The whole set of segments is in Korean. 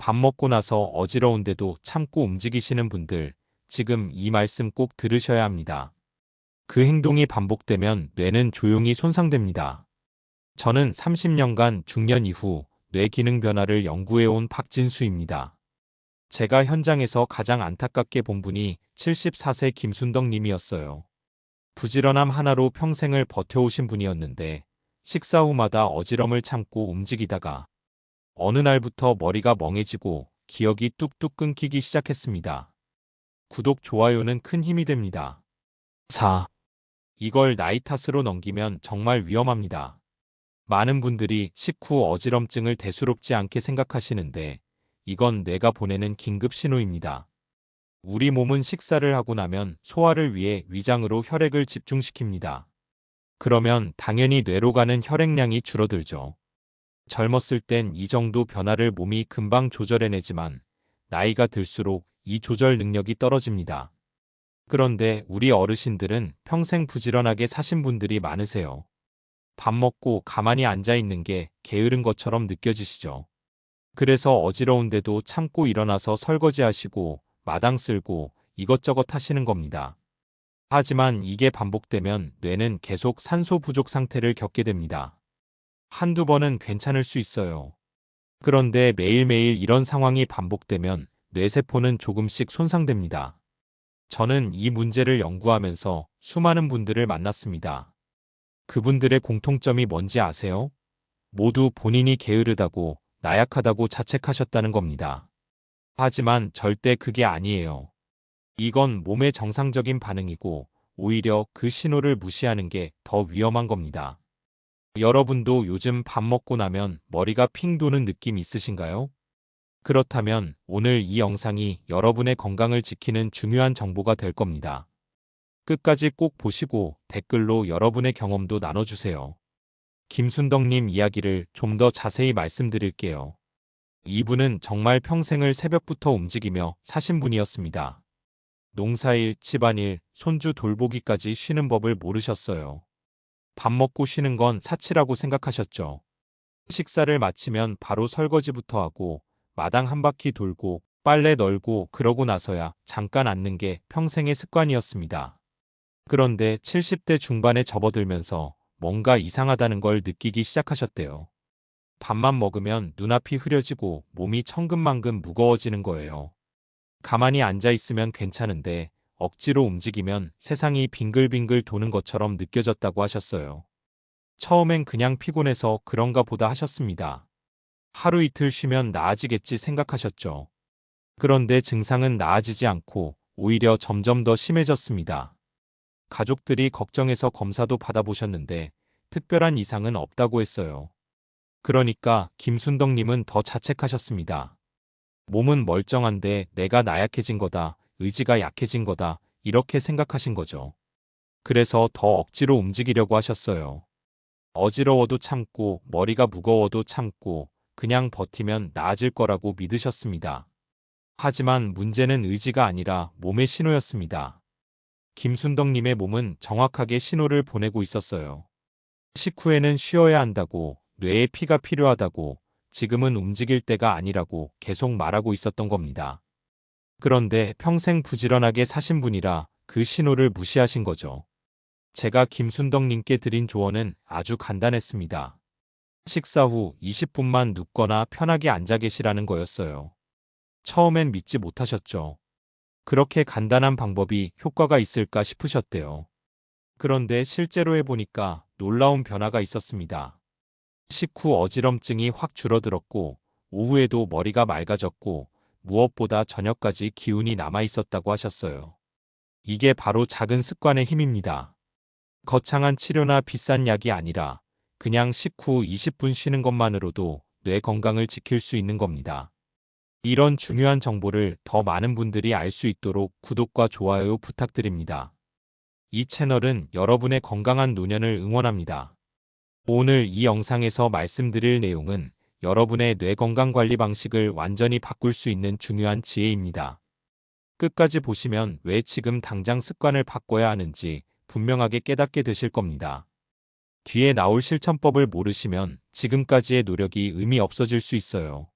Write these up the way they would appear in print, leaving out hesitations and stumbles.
밥 먹고 나서 어지러운데도 참고 움직이시는 분들, 지금 이 말씀 꼭 들으셔야 합니다. 그 행동이 반복되면 뇌는 조용히 손상됩니다. 저는 30년간 중년 이후 뇌 기능 변화를 연구해온 박진수입니다. 제가 현장에서 가장 안타깝게 본 분이 74세 김순덕 님이었어요. 부지런함 하나로 평생을 버텨오신 분이었는데 식사 후마다 어지럼을 참고 움직이다가 어느 날부터 머리가 멍해지고 기억이 뚝뚝 끊기기 시작했습니다. 구독, 좋아요는 큰 힘이 됩니다. 4. 이걸 나이 탓으로 넘기면 정말 위험합니다. 많은 분들이 식후 어지럼증을 대수롭지 않게 생각하시는데 이건 뇌가 보내는 긴급 신호입니다. 우리 몸은 식사를 하고 나면 소화를 위해 위장으로 혈액을 집중시킵니다. 그러면 당연히 뇌로 가는 혈액량이 줄어들죠. 젊었을 땐 이 정도 변화를 몸이 금방 조절해내지만 나이가 들수록 이 조절 능력이 떨어집니다. 그런데 우리 어르신들은 평생 부지런하게 사신 분들이 많으세요. 밥 먹고 가만히 앉아 있는 게 게으른 것처럼 느껴지시죠? 그래서 어지러운데도 참고 일어나서 설거지하시고 마당 쓸고 이것저것 하시는 겁니다. 하지만 이게 반복되면 뇌는 계속 산소 부족 상태를 겪게 됩니다. 한두 번은 괜찮을 수 있어요. 그런데 매일매일 이런 상황이 반복되면 뇌세포는 조금씩 손상됩니다. 저는 이 문제를 연구하면서 수많은 분들을 만났습니다. 그분들의 공통점이 뭔지 아세요? 모두 본인이 게으르다고 나약하다고 자책하셨다는 겁니다. 하지만 절대 그게 아니에요. 이건 몸의 정상적인 반응이고 오히려 그 신호를 무시하는 게 더 위험한 겁니다. 여러분도 요즘 밥 먹고 나면 머리가 핑 도는 느낌 있으신가요? 그렇다면 오늘 이 영상이 여러분의 건강을 지키는 중요한 정보가 될 겁니다. 끝까지 꼭 보시고 댓글로 여러분의 경험도 나눠주세요. 김순덕님 이야기를 좀 더 자세히 말씀드릴게요. 이분은 정말 평생을 새벽부터 움직이며 사신 분이었습니다. 농사일, 집안일, 손주 돌보기까지 쉬는 법을 모르셨어요. 밥 먹고 쉬는 건 사치라고 생각하셨죠. 식사를 마치면 바로 설거지부터 하고 마당 한 바퀴 돌고 빨래 널고 그러고 나서야 잠깐 앉는 게 평생의 습관이었습니다. 그런데 70대 중반에 접어들면서 뭔가 이상하다는 걸 느끼기 시작하셨대요. 밥만 먹으면 눈앞이 흐려지고 몸이 천근만근 무거워지는 거예요. 가만히 앉아 있으면 괜찮은데 억지로 움직이면 세상이 빙글빙글 도는 것처럼 느껴졌다고 하셨어요. 처음엔 그냥 피곤해서 그런가 보다 하셨습니다. 하루 이틀 쉬면 나아지겠지 생각하셨죠. 그런데 증상은 나아지지 않고 오히려 점점 더 심해졌습니다. 가족들이 걱정해서 검사도 받아보셨는데 특별한 이상은 없다고 했어요. 그러니까 김순덕님은 더 자책하셨습니다. 몸은 멀쩡한데 내가 나약해진 거다, 의지가 약해진 거다, 이렇게 생각하신 거죠. 그래서 더 억지로 움직이려고 하셨어요. 어지러워도 참고 머리가 무거워도 참고 그냥 버티면 나아질 거라고 믿으셨습니다. 하지만 문제는 의지가 아니라 몸의 신호였습니다. 김순덕님의 몸은 정확하게 신호를 보내고 있었어요. 식후에는 쉬어야 한다고, 뇌에 피가 필요하다고, 지금은 움직일 때가 아니라고 계속 말하고 있었던 겁니다. 그런데 평생 부지런하게 사신 분이라 그 신호를 무시하신 거죠. 제가 김순덕님께 드린 조언은 아주 간단했습니다. 식사 후 20분만 눕거나 편하게 앉아 계시라는 거였어요. 처음엔 믿지 못하셨죠. 그렇게 간단한 방법이 효과가 있을까 싶으셨대요. 그런데 실제로 해보니까 놀라운 변화가 있었습니다. 식후 어지럼증이 확 줄어들었고 오후에도 머리가 맑아졌고 무엇보다 저녁까지 기운이 남아 있었다고 하셨어요. 이게 바로 작은 습관의 힘입니다. 거창한 치료나 비싼 약이 아니라 그냥 식후 20분 쉬는 것만으로도 뇌 건강을 지킬 수 있는 겁니다. 이런 중요한 정보를 더 많은 분들이 알 수 있도록 구독과 좋아요 부탁드립니다. 이 채널은 여러분의 건강한 노년을 응원합니다. 오늘 이 영상에서 말씀드릴 내용은 여러분의 뇌 건강 관리 방식을 완전히 바꿀 수 있는 중요한 지혜입니다. 끝까지 보시면 왜 지금 당장 습관을 바꿔야 하는지 분명하게 깨닫게 되실 겁니다. 뒤에 나올 실천법을 모르시면 지금까지의 노력이 의미 없어질 수 있어요.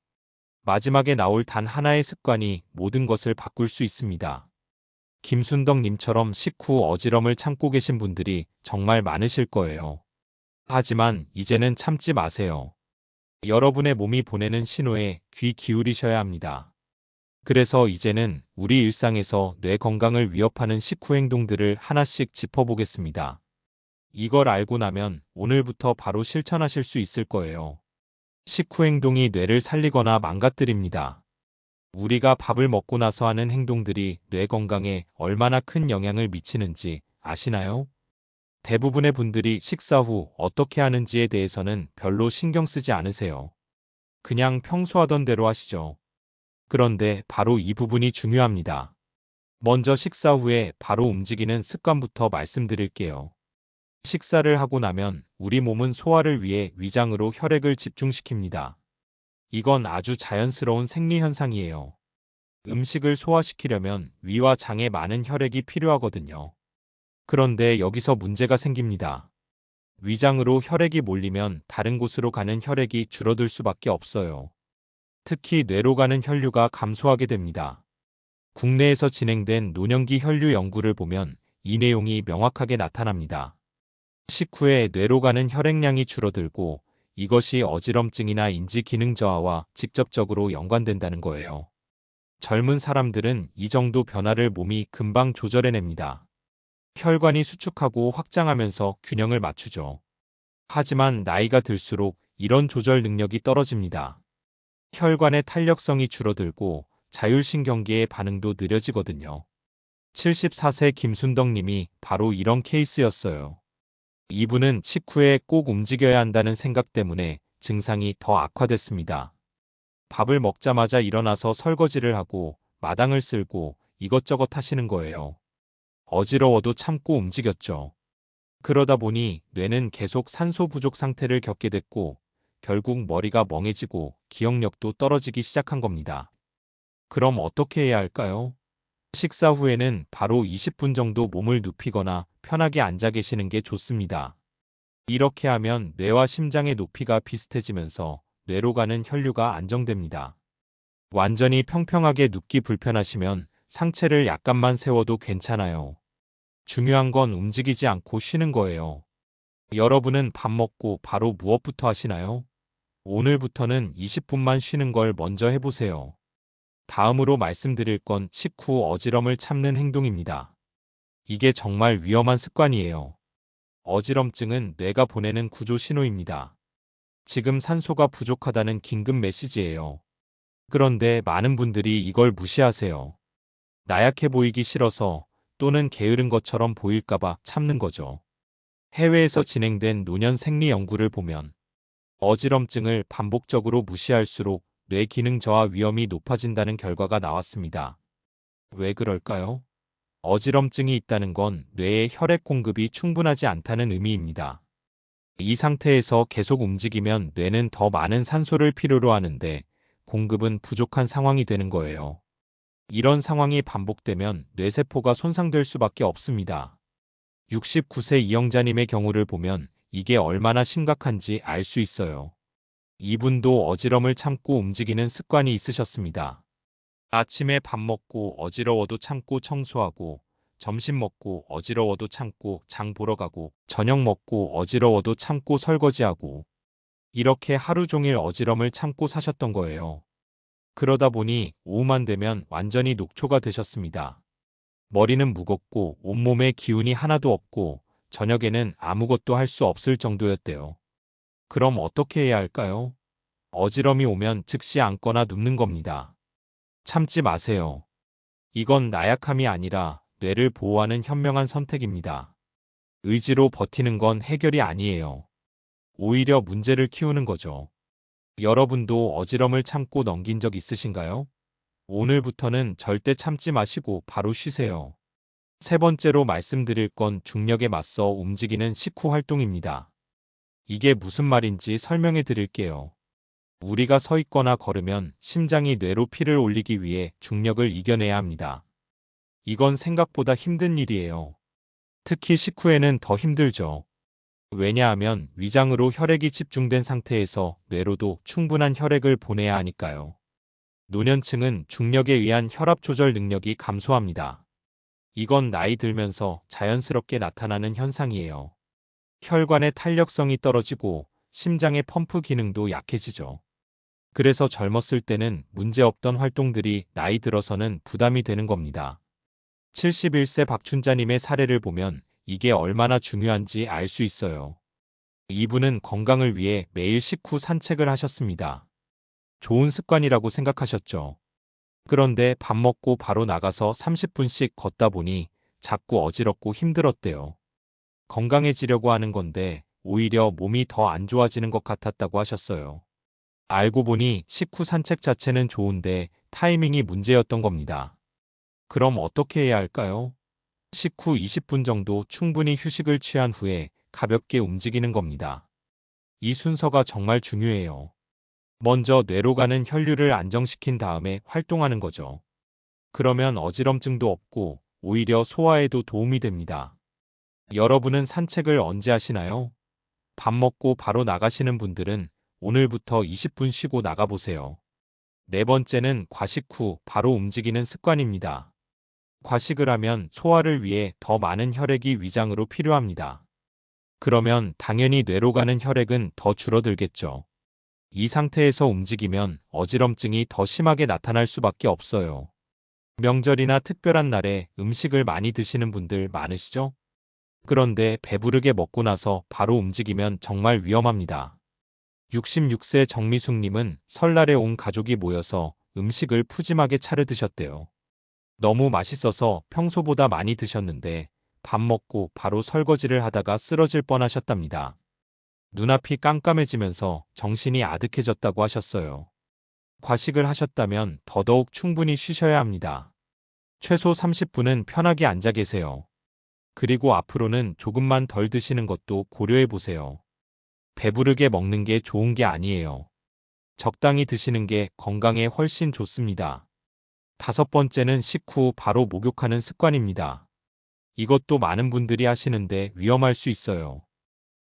마지막에 나올 단 하나의 습관이 모든 것을 바꿀 수 있습니다. 김순덕님처럼 식후 어지럼을 참고 계신 분들이 정말 많으실 거예요. 하지만 이제는 참지 마세요. 여러분의 몸이 보내는 신호에 귀 기울이셔야 합니다. 그래서 이제는 우리 일상에서 뇌 건강을 위협하는 식후 행동들을 하나씩 짚어보겠습니다. 이걸 알고 나면 오늘부터 바로 실천하실 수 있을 거예요. 식후 행동이 뇌를 살리거나 망가뜨립니다. 우리가 밥을 먹고 나서 하는 행동들이 뇌 건강에 얼마나 큰 영향을 미치는지 아시나요? 대부분의 분들이 식사 후 어떻게 하는지에 대해서는 별로 신경 쓰지 않으세요. 그냥 평소 하던 대로 하시죠. 그런데 바로 이 부분이 중요합니다. 먼저 식사 후에 바로 움직이는 습관부터 말씀드릴게요. 식사를 하고 나면 우리 몸은 소화를 위해 위장으로 혈액을 집중시킵니다. 이건 아주 자연스러운 생리 현상이에요. 음식을 소화시키려면 위와 장에 많은 혈액이 필요하거든요. 그런데 여기서 문제가 생깁니다. 위장으로 혈액이 몰리면 다른 곳으로 가는 혈액이 줄어들 수밖에 없어요. 특히 뇌로 가는 혈류가 감소하게 됩니다. 국내에서 진행된 노년기 혈류 연구를 보면 이 내용이 명확하게 나타납니다. 식후에 뇌로 가는 혈액량이 줄어들고 이것이 어지럼증이나 인지 기능 저하와 직접적으로 연관된다는 거예요. 젊은 사람들은 이 정도 변화를 몸이 금방 조절해냅니다. 혈관이 수축하고 확장하면서 균형을 맞추죠. 하지만 나이가 들수록 이런 조절 능력이 떨어집니다. 혈관의 탄력성이 줄어들고 자율신경계의 반응도 느려지거든요. 74세 김순덕 님이 바로 이런 케이스였어요. 이분은 식후에 꼭 움직여야 한다는 생각 때문에 증상이 더 악화됐습니다. 밥을 먹자마자 일어나서 설거지를 하고 마당을 쓸고 이것저것 하시는 거예요. 어지러워도 참고 움직였죠. 그러다 보니 뇌는 계속 산소 부족 상태를 겪게 됐고 결국 머리가 멍해지고 기억력도 떨어지기 시작한 겁니다. 그럼 어떻게 해야 할까요? 식사 후에는 바로 20분 정도 몸을 눕히거나 편하게 앉아 계시는 게 좋습니다. 이렇게 하면 뇌와 심장의 높이가 비슷해지면서 뇌로 가는 혈류가 안정됩니다. 완전히 평평하게 눕기 불편하시면 상체를 약간만 세워도 괜찮아요. 중요한 건 움직이지 않고 쉬는 거예요. 여러분은 밥 먹고 바로 무엇부터 하시나요? 오늘부터는 20분만 쉬는 걸 먼저 해보세요. 다음으로 말씀드릴 건 식후 어지럼을 참는 행동입니다. 이게 정말 위험한 습관이에요. 어지럼증은 뇌가 보내는 구조 신호입니다. 지금 산소가 부족하다는 긴급 메시지예요. 그런데 많은 분들이 이걸 무시하세요. 나약해 보이기 싫어서 또는 게으른 것처럼 보일까봐 참는 거죠. 해외에서 진행된 노년 생리 연구를 보면 어지럼증을 반복적으로 무시할수록 뇌 기능 저하 위험이 높아진다는 결과가 나왔습니다. 왜 그럴까요? 어지럼증이 있다는 건 뇌의 혈액 공급이 충분하지 않다는 의미입니다. 이 상태에서 계속 움직이면 뇌는 더 많은 산소를 필요로 하는데 공급은 부족한 상황이 되는 거예요. 이런 상황이 반복되면 뇌세포가 손상될 수밖에 없습니다. 69세 이영자님의 경우를 보면 이게 얼마나 심각한지 알 수 있어요. 이분도 어지럼을 참고 움직이는 습관이 있으셨습니다. 아침에 밥 먹고 어지러워도 참고 청소하고, 점심 먹고 어지러워도 참고 장 보러 가고, 저녁 먹고 어지러워도 참고 설거지하고, 이렇게 하루 종일 어지럼을 참고 사셨던 거예요. 그러다 보니 오후만 되면 완전히 녹초가 되셨습니다. 머리는 무겁고 온몸에 기운이 하나도 없고 저녁에는 아무것도 할 수 없을 정도였대요. 그럼 어떻게 해야 할까요? 어지럼이 오면 즉시 앉거나 눕는 겁니다. 참지 마세요. 이건 나약함이 아니라 뇌를 보호하는 현명한 선택입니다. 의지로 버티는 건 해결이 아니에요. 오히려 문제를 키우는 거죠. 여러분도 어지럼을 참고 넘긴 적 있으신가요? 오늘부터는 절대 참지 마시고 바로 쉬세요. 세 번째로 말씀드릴 건 중력에 맞서 움직이는 식후 활동입니다. 이게 무슨 말인지 설명해 드릴게요. 우리가 서 있거나 걸으면 심장이 뇌로 피를 올리기 위해 중력을 이겨내야 합니다. 이건 생각보다 힘든 일이에요. 특히 식후에는 더 힘들죠. 왜냐하면 위장으로 혈액이 집중된 상태에서 뇌로도 충분한 혈액을 보내야 하니까요. 노년층은 중력에 의한 혈압 조절 능력이 감소합니다. 이건 나이 들면서 자연스럽게 나타나는 현상이에요. 혈관의 탄력성이 떨어지고 심장의 펌프 기능도 약해지죠. 그래서 젊었을 때는 문제없던 활동들이 나이 들어서는 부담이 되는 겁니다. 71세 박춘자님의 사례를 보면 이게 얼마나 중요한지 알 수 있어요. 이분은 건강을 위해 매일 식후 산책을 하셨습니다. 좋은 습관이라고 생각하셨죠. 그런데 밥 먹고 바로 나가서 30분씩 걷다 보니 자꾸 어지럽고 힘들었대요. 건강해지려고 하는 건데 오히려 몸이 더 안 좋아지는 것 같았다고 하셨어요. 알고 보니 식후 산책 자체는 좋은데 타이밍이 문제였던 겁니다. 그럼 어떻게 해야 할까요? 식후 20분 정도 충분히 휴식을 취한 후에 가볍게 움직이는 겁니다. 이 순서가 정말 중요해요. 먼저 뇌로 가는 혈류를 안정시킨 다음에 활동하는 거죠. 그러면 어지럼증도 없고 오히려 소화에도 도움이 됩니다. 여러분은 산책을 언제 하시나요? 밥 먹고 바로 나가시는 분들은 오늘부터 20분 쉬고 나가보세요. 네 번째는 과식 후 바로 움직이는 습관입니다. 과식을 하면 소화를 위해 더 많은 혈액이 위장으로 필요합니다. 그러면 당연히 뇌로 가는 혈액은 더 줄어들겠죠. 이 상태에서 움직이면 어지럼증이 더 심하게 나타날 수밖에 없어요. 명절이나 특별한 날에 음식을 많이 드시는 분들 많으시죠? 그런데 배부르게 먹고 나서 바로 움직이면 정말 위험합니다. 66세 정미숙님은 설날에 온 가족이 모여서 음식을 푸짐하게 차려 드셨대요. 너무 맛있어서 평소보다 많이 드셨는데 밥 먹고 바로 설거지를 하다가 쓰러질 뻔하셨답니다. 눈앞이 깜깜해지면서 정신이 아득해졌다고 하셨어요. 과식을 하셨다면 더더욱 충분히 쉬셔야 합니다. 최소 30분은 편하게 앉아 계세요. 그리고 앞으로는 조금만 덜 드시는 것도 고려해 보세요. 배부르게 먹는 게 좋은 게 아니에요. 적당히 드시는 게 건강에 훨씬 좋습니다. 다섯 번째는 식후 바로 목욕하는 습관입니다. 이것도 많은 분들이 하시는데 위험할 수 있어요.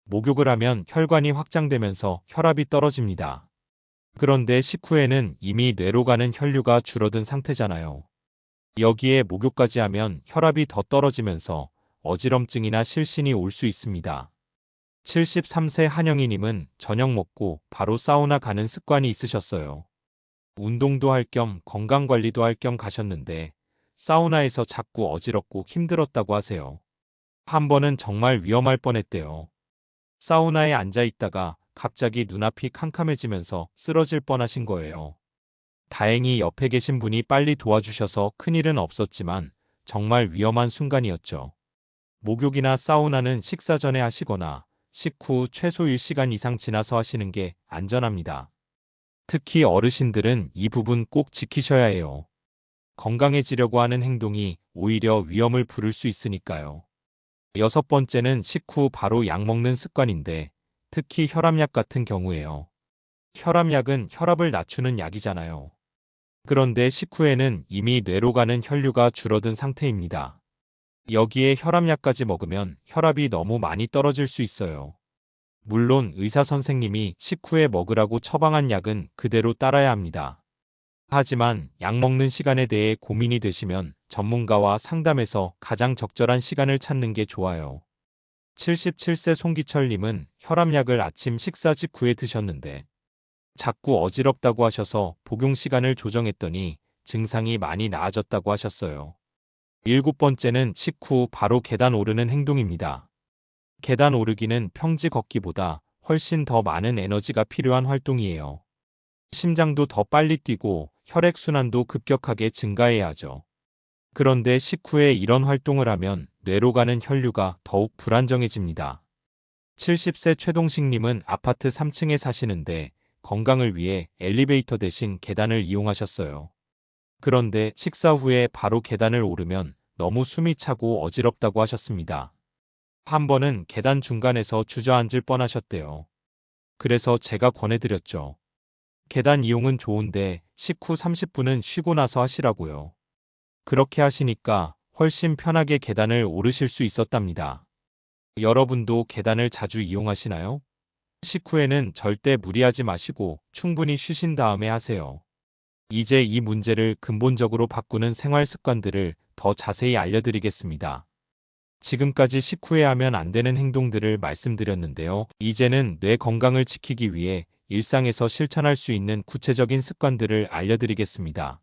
목욕을 하면 혈관이 확장되면서 혈압이 떨어집니다. 그런데 식후에는 이미 뇌로 가는 혈류가 줄어든 상태잖아요. 여기에 목욕까지 하면 혈압이 더 떨어지면서 어지럼증이나 실신이 올 수 있습니다. 73세 한영희님은 저녁 먹고 바로 사우나 가는 습관이 있으셨어요. 운동도 할 겸 건강관리도 할 겸 가셨는데 사우나에서 자꾸 어지럽고 힘들었다고 하세요. 한 번은 정말 위험할 뻔했대요. 사우나에 앉아 있다가 갑자기 눈앞이 캄캄해지면서 쓰러질 뻔하신 거예요. 다행히 옆에 계신 분이 빨리 도와주셔서 큰일은 없었지만 정말 위험한 순간이었죠. 목욕이나 사우나는 식사 전에 하시거나 식후 최소 1시간 이상 지나서 하시는 게 안전합니다. 특히 어르신들은 이 부분 꼭 지키셔야 해요. 건강해지려고 하는 행동이 오히려 위험을 부를 수 있으니까요. 여섯 번째는 식후 바로 약 먹는 습관인데 특히 혈압약 같은 경우에요. 혈압약은 혈압을 낮추는 약이잖아요. 그런데 식후에는 이미 뇌로 가는 혈류가 줄어든 상태입니다. 여기에 혈압약까지 먹으면 혈압이 너무 많이 떨어질 수 있어요. 물론 의사 선생님이 식후에 먹으라고 처방한 약은 그대로 따라야 합니다. 하지만 약 먹는 시간에 대해 고민이 되시면 전문가와 상담해서 가장 적절한 시간을 찾는 게 좋아요. 77세 송기철님은 혈압약을 아침 식사 직후에 드셨는데 자꾸 어지럽다고 하셔서 복용 시간을 조정했더니 증상이 많이 나아졌다고 하셨어요. 일곱 번째는 식후 바로 계단 오르는 행동입니다. 계단 오르기는 평지 걷기보다 훨씬 더 많은 에너지가 필요한 활동이에요. 심장도 더 빨리 뛰고 혈액순환도 급격하게 증가해야 하죠. 그런데 식후에 이런 활동을 하면 뇌로 가는 혈류가 더욱 불안정해집니다. 70세 최동식님은 아파트 3층에 사시는데 건강을 위해 엘리베이터 대신 계단을 이용하셨어요. 그런데 식사 후에 바로 계단을 오르면 너무 숨이 차고 어지럽다고 하셨습니다. 한 번은 계단 중간에서 주저앉을 뻔하셨대요. 그래서 제가 권해드렸죠. 계단 이용은 좋은데 식후 30분은 쉬고 나서 하시라고요. 그렇게 하시니까 훨씬 편하게 계단을 오르실 수 있었답니다. 여러분도 계단을 자주 이용하시나요? 식후에는 절대 무리하지 마시고 충분히 쉬신 다음에 하세요. 이제 이 문제를 근본적으로 바꾸는 생활 습관들을 더 자세히 알려드리겠습니다. 지금까지 식후에 하면 안 되는 행동들을 말씀드렸는데요. 이제는 뇌 건강을 지키기 위해 일상에서 실천할 수 있는 구체적인 습관들을 알려드리겠습니다.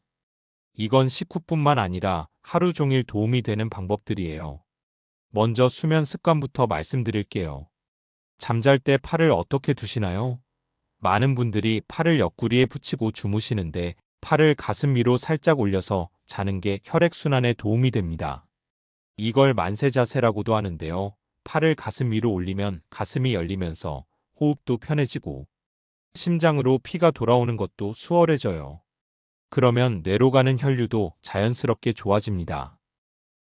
이건 식후뿐만 아니라 하루 종일 도움이 되는 방법들이에요. 먼저 수면 습관부터 말씀드릴게요. 잠잘 때 팔을 어떻게 두시나요? 많은 분들이 팔을 옆구리에 붙이고 주무시는데 팔을 가슴 위로 살짝 올려서 자는 게 혈액순환에 도움이 됩니다. 이걸 만세 자세라고도 하는데요. 팔을 가슴 위로 올리면 가슴이 열리면서 호흡도 편해지고 심장으로 피가 돌아오는 것도 수월해져요. 그러면 뇌로 가는 혈류도 자연스럽게 좋아집니다.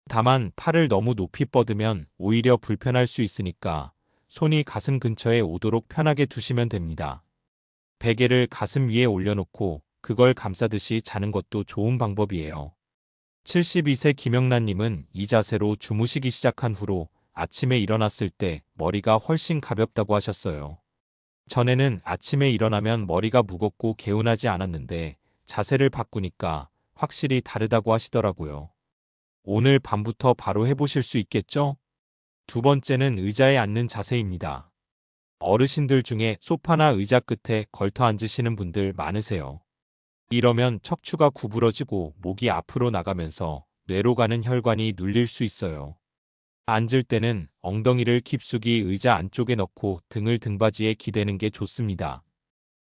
다만 팔을 너무 높이 뻗으면 오히려 불편할 수 있으니까 손이 가슴 근처에 오도록 편하게 두시면 됩니다. 베개를 가슴 위에 올려놓고 그걸 감싸듯이 자는 것도 좋은 방법이에요. 72세 김영란님은 이 자세로 주무시기 시작한 후로 아침에 일어났을 때 머리가 훨씬 가볍다고 하셨어요. 전에는 아침에 일어나면 머리가 무겁고 개운하지 않았는데 자세를 바꾸니까 확실히 다르다고 하시더라고요. 오늘 밤부터 바로 해보실 수 있겠죠? 두 번째는 의자에 앉는 자세입니다. 어르신들 중에 소파나 의자 끝에 걸터 앉으시는 분들 많으세요. 이러면 척추가 구부러지고 목이 앞으로 나가면서 뇌로 가는 혈관이 눌릴 수 있어요. 앉을 때는 엉덩이를 깊숙이 의자 안쪽에 넣고 등을 등받이에 기대는 게 좋습니다.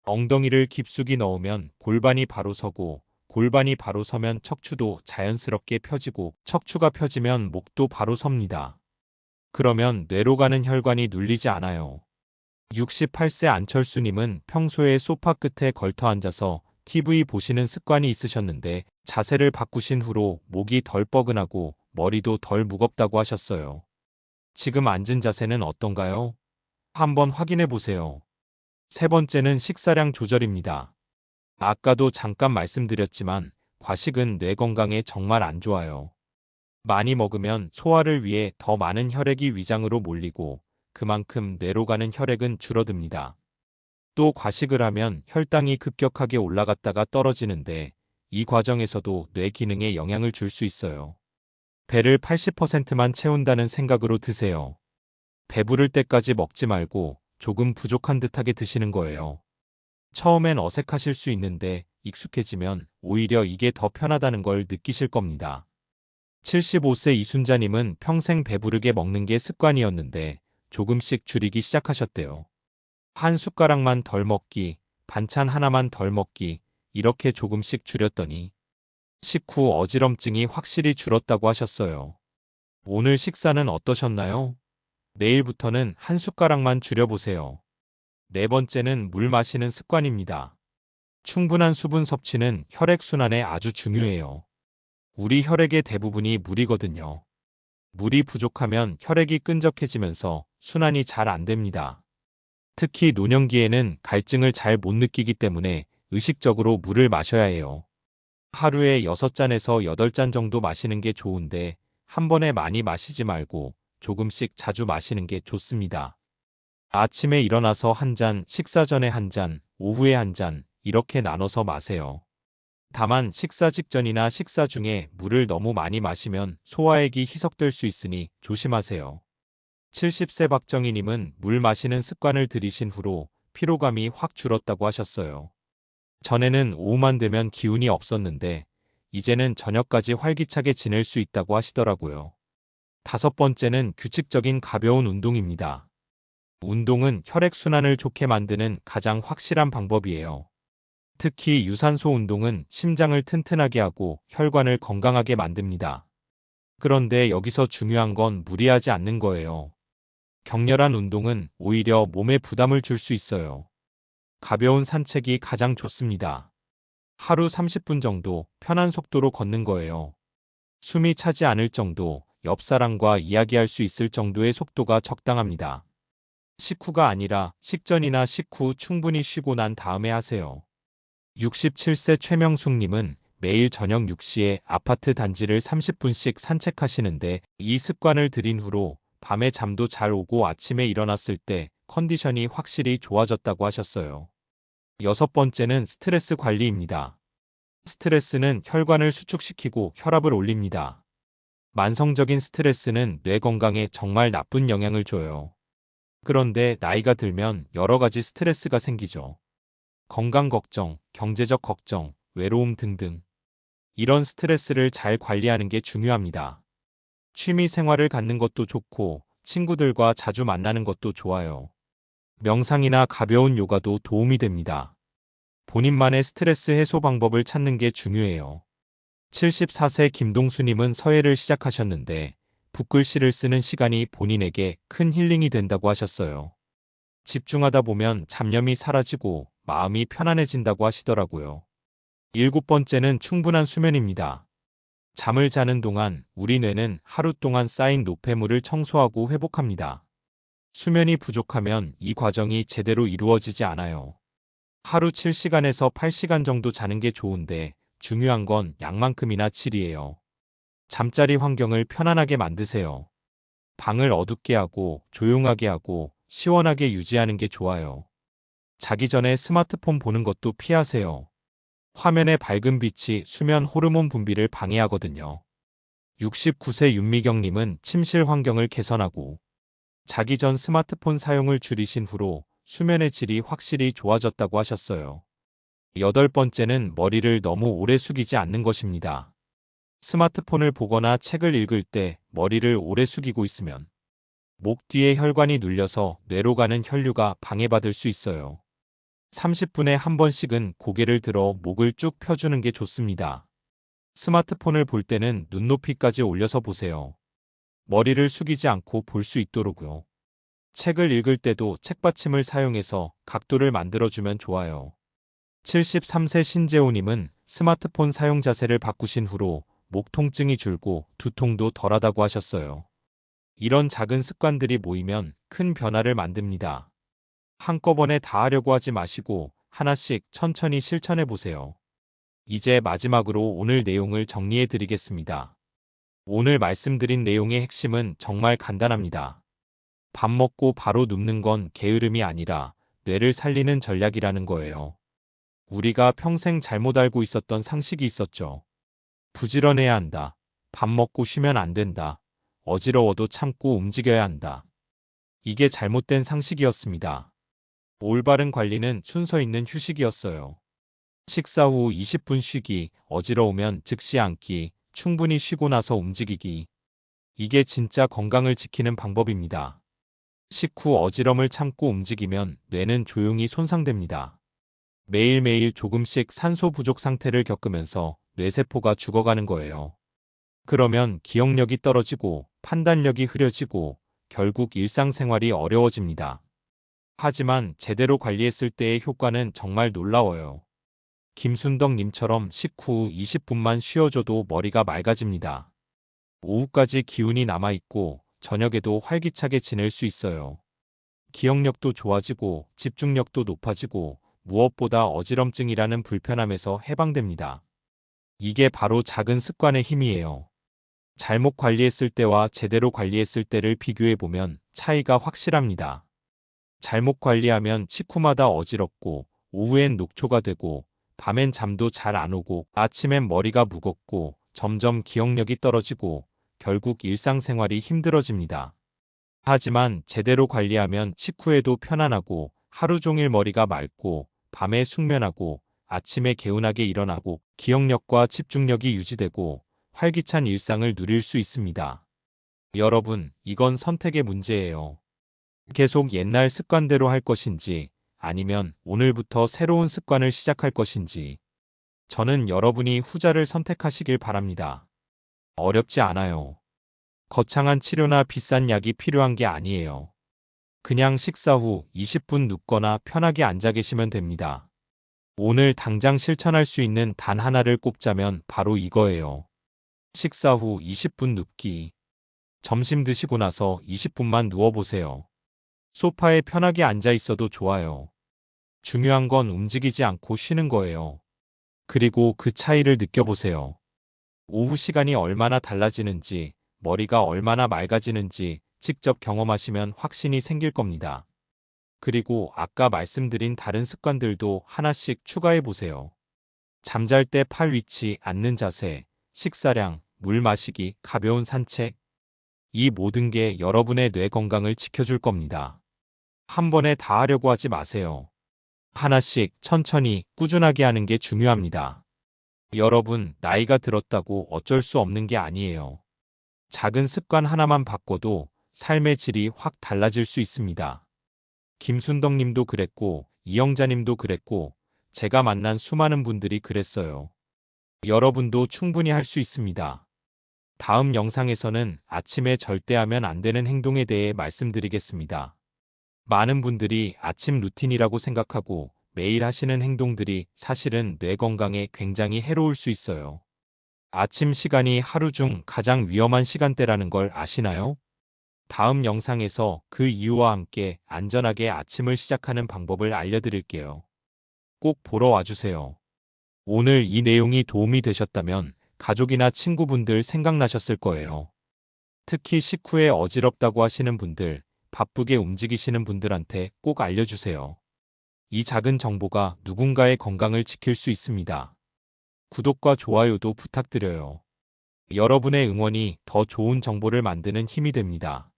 엉덩이를 깊숙이 넣으면 골반이 바로 서고 골반이 바로 서면 척추도 자연스럽게 펴지고 척추가 펴지면 목도 바로 섭니다. 그러면 뇌로 가는 혈관이 눌리지 않아요. 68세 안철수님은 평소에 소파 끝에 걸터 앉아서 TV 보시는 습관이 있으셨는데 자세를 바꾸신 후로 목이 덜 뻐근하고 머리도 덜 무겁다고 하셨어요. 지금 앉은 자세는 어떤가요? 한번 확인해 보세요. 세 번째는 식사량 조절입니다. 아까도 잠깐 말씀드렸지만 과식은 뇌 건강에 정말 안 좋아요. 많이 먹으면 소화를 위해 더 많은 혈액이 위장으로 몰리고 그만큼 뇌로 가는 혈액은 줄어듭니다. 또 과식을 하면 혈당이 급격하게 올라갔다가 떨어지는데 이 과정에서도 뇌 기능에 영향을 줄 수 있어요. 배를 80%만 채운다는 생각으로 드세요. 배부를 때까지 먹지 말고 조금 부족한 듯하게 드시는 거예요. 처음엔 어색하실 수 있는데 익숙해지면 오히려 이게 더 편하다는 걸 느끼실 겁니다. 75세 이순자님은 평생 배부르게 먹는 게 습관이었는데 조금씩 줄이기 시작하셨대요. 한 숟가락만 덜 먹기, 반찬 하나만 덜 먹기, 이렇게 조금씩 줄였더니 식후 어지럼증이 확실히 줄었다고 하셨어요. 오늘 식사는 어떠셨나요? 내일부터는 한 숟가락만 줄여보세요. 네 번째는 물 마시는 습관입니다. 충분한 수분 섭취는 혈액순환에 아주 중요해요. 우리 혈액의 대부분이 물이거든요. 물이 부족하면 혈액이 끈적해지면서 순환이 잘 안 됩니다. 특히 노년기에는 갈증을 잘 못 느끼기 때문에 의식적으로 물을 마셔야 해요. 하루에 6잔에서 8잔 정도 마시는 게 좋은데 한 번에 많이 마시지 말고 조금씩 자주 마시는 게 좋습니다. 아침에 일어나서 한 잔, 식사 전에 한 잔, 오후에 한 잔, 이렇게 나눠서 마세요. 다만 식사 직전이나 식사 중에 물을 너무 많이 마시면 소화액이 희석될 수 있으니 조심하세요. 70세 박정희님은 물 마시는 습관을 들이신 후로 피로감이 확 줄었다고 하셨어요. 전에는 오후만 되면 기운이 없었는데 이제는 저녁까지 활기차게 지낼 수 있다고 하시더라고요. 다섯 번째는 규칙적인 가벼운 운동입니다. 운동은 혈액순환을 좋게 만드는 가장 확실한 방법이에요. 특히 유산소 운동은 심장을 튼튼하게 하고 혈관을 건강하게 만듭니다. 그런데 여기서 중요한 건 무리하지 않는 거예요. 격렬한 운동은 오히려 몸에 부담을 줄 수 있어요. 가벼운 산책이 가장 좋습니다. 하루 30분 정도 편한 속도로 걷는 거예요. 숨이 차지 않을 정도, 옆 사람과 이야기할 수 있을 정도의 속도가 적당합니다. 식후가 아니라 식전이나 식후 충분히 쉬고 난 다음에 하세요. 67세 최명숙님은 매일 저녁 6시에 아파트 단지를 30분씩 산책하시는데 이 습관을 들인 후로 밤에 잠도 잘 오고 아침에 일어났을 때 컨디션이 확실히 좋아졌다고 하셨어요. 여섯 번째는 스트레스 관리입니다. 스트레스는 혈관을 수축시키고 혈압을 올립니다. 만성적인 스트레스는 뇌 건강에 정말 나쁜 영향을 줘요. 그런데 나이가 들면 여러 가지 스트레스가 생기죠. 건강 걱정, 경제적 걱정, 외로움 등등. 이런 스트레스를 잘 관리하는 게 중요합니다. 취미 생활을 갖는 것도 좋고, 친구들과 자주 만나는 것도 좋아요. 명상이나 가벼운 요가도 도움이 됩니다. 본인만의 스트레스 해소 방법을 찾는 게 중요해요. 74세 김동수님은 서예를 시작하셨는데, 붓글씨를 쓰는 시간이 본인에게 큰 힐링이 된다고 하셨어요. 집중하다 보면 잡념이 사라지고 마음이 편안해진다고 하시더라고요. 일곱 번째는 충분한 수면입니다. 잠을 자는 동안 우리 뇌는 하루 동안 쌓인 노폐물을 청소하고 회복합니다. 수면이 부족하면 이 과정이 제대로 이루어지지 않아요. 하루 7시간에서 8시간 정도 자는 게 좋은데 중요한 건 양만큼이나 질이에요. 잠자리 환경을 편안하게 만드세요. 방을 어둡게 하고 조용하게 하고 시원하게 유지하는 게 좋아요. 자기 전에 스마트폰 보는 것도 피하세요. 화면의 밝은 빛이 수면 호르몬 분비를 방해하거든요. 69세 윤미경님은 침실 환경을 개선하고 자기 전 스마트폰 사용을 줄이신 후로 수면의 질이 확실히 좋아졌다고 하셨어요. 여덟 번째는 머리를 너무 오래 숙이지 않는 것입니다. 스마트폰을 보거나 책을 읽을 때 머리를 오래 숙이고 있으면 목 뒤에 혈관이 눌려서 뇌로 가는 혈류가 방해받을 수 있어요. 30분에 한 번씩은 고개를 들어 목을 쭉 펴주는 게 좋습니다. 스마트폰을 볼 때는 눈높이까지 올려서 보세요. 머리를 숙이지 않고 볼 수 있도록요. 책을 읽을 때도 책받침을 사용해서 각도를 만들어주면 좋아요. 73세 신재호님은 스마트폰 사용 자세를 바꾸신 후로 목 통증이 줄고 두통도 덜하다고 하셨어요. 이런 작은 습관들이 모이면 큰 변화를 만듭니다. 한꺼번에 다 하려고 하지 마시고 하나씩 천천히 실천해 보세요. 이제 마지막으로 오늘 내용을 정리해 드리겠습니다. 오늘 말씀드린 내용의 핵심은 정말 간단합니다. 밥 먹고 바로 눕는 건 게으름이 아니라 뇌를 살리는 전략이라는 거예요. 우리가 평생 잘못 알고 있었던 상식이 있었죠. 부지런해야 한다. 밥 먹고 쉬면 안 된다. 어지러워도 참고 움직여야 한다. 이게 잘못된 상식이었습니다. 올바른 관리는 순서 있는 휴식이었어요. 식사 후 20분 쉬기, 어지러우면 즉시 앉기, 충분히 쉬고 나서 움직이기. 이게 진짜 건강을 지키는 방법입니다. 식후 어지럼을 참고 움직이면 뇌는 조용히 손상됩니다. 매일매일 조금씩 산소 부족 상태를 겪으면서 뇌세포가 죽어가는 거예요. 그러면 기억력이 떨어지고 판단력이 흐려지고 결국 일상생활이 어려워집니다. 하지만 제대로 관리했을 때의 효과는 정말 놀라워요. 김순덕 님처럼 식후 20분만 쉬어줘도 머리가 맑아집니다. 오후까지 기운이 남아있고 저녁에도 활기차게 지낼 수 있어요. 기억력도 좋아지고 집중력도 높아지고 무엇보다 어지럼증이라는 불편함에서 해방됩니다. 이게 바로 작은 습관의 힘이에요. 잘못 관리했을 때와 제대로 관리했을 때를 비교해보면 차이가 확실합니다. 잘못 관리하면 식후마다 어지럽고 오후엔 녹초가 되고 밤엔 잠도 잘 안 오고 아침엔 머리가 무겁고 점점 기억력이 떨어지고 결국 일상생활이 힘들어집니다. 하지만 제대로 관리하면 식후에도 편안하고 하루 종일 머리가 맑고 밤에 숙면하고 아침에 개운하게 일어나고 기억력과 집중력이 유지되고 활기찬 일상을 누릴 수 있습니다. 여러분, 이건 선택의 문제예요. 계속 옛날 습관대로 할 것인지 아니면 오늘부터 새로운 습관을 시작할 것인지 저는 여러분이 후자를 선택하시길 바랍니다. 어렵지 않아요. 거창한 치료나 비싼 약이 필요한 게 아니에요. 그냥 식사 후 20분 눕거나 편하게 앉아 계시면 됩니다. 오늘 당장 실천할 수 있는 단 하나를 꼽자면 바로 이거예요. 식사 후 20분 눕기. 점심 드시고 나서 20분만 누워보세요. 소파에 편하게 앉아 있어도 좋아요. 중요한 건 움직이지 않고 쉬는 거예요. 그리고 그 차이를 느껴보세요. 오후 시간이 얼마나 달라지는지, 머리가 얼마나 맑아지는지 직접 경험하시면 확신이 생길 겁니다. 그리고 아까 말씀드린 다른 습관들도 하나씩 추가해 보세요. 잠잘 때 팔 위치, 앉는 자세, 식사량, 물 마시기, 가벼운 산책. 이 모든 게 여러분의 뇌 건강을 지켜줄 겁니다. 한 번에 다 하려고 하지 마세요. 하나씩 천천히 꾸준하게 하는 게 중요합니다. 여러분, 나이가 들었다고 어쩔 수 없는 게 아니에요. 작은 습관 하나만 바꿔도 삶의 질이 확 달라질 수 있습니다. 김순덕 님도 그랬고, 이영자 님도 그랬고, 제가 만난 수많은 분들이 그랬어요. 여러분도 충분히 할 수 있습니다. 다음 영상에서는 아침에 절대 하면 안 되는 행동에 대해 말씀드리겠습니다. 많은 분들이 아침 루틴이라고 생각하고 매일 하시는 행동들이 사실은 뇌 건강에 굉장히 해로울 수 있어요. 아침 시간이 하루 중 가장 위험한 시간대라는 걸 아시나요? 다음 영상에서 그 이유와 함께 안전하게 아침을 시작하는 방법을 알려드릴게요. 꼭 보러 와주세요. 오늘 이 내용이 도움이 되셨다면 가족이나 친구분들 생각나셨을 거예요. 특히 식후에 어지럽다고 하시는 분들, 바쁘게 움직이시는 분들한테 꼭 알려주세요. 이 작은 정보가 누군가의 건강을 지킬 수 있습니다. 구독과 좋아요도 부탁드려요. 여러분의 응원이 더 좋은 정보를 만드는 힘이 됩니다.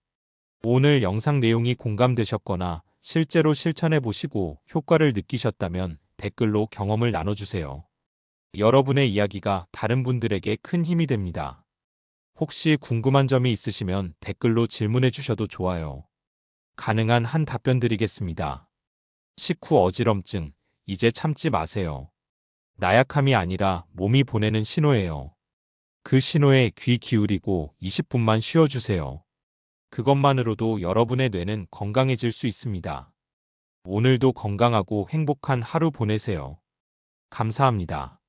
오늘 영상 내용이 공감되셨거나 실제로 실천해 보시고 효과를 느끼셨다면 댓글로 경험을 나눠주세요. 여러분의 이야기가 다른 분들에게 큰 힘이 됩니다. 혹시 궁금한 점이 있으시면 댓글로 질문해 주셔도 좋아요. 가능한 한 답변 드리겠습니다. 식후 어지럼증, 이제 참지 마세요. 나약함이 아니라 몸이 보내는 신호예요. 그 신호에 귀 기울이고 20분만 쉬어주세요. 그것만으로도 여러분의 뇌는 건강해질 수 있습니다. 오늘도 건강하고 행복한 하루 보내세요. 감사합니다.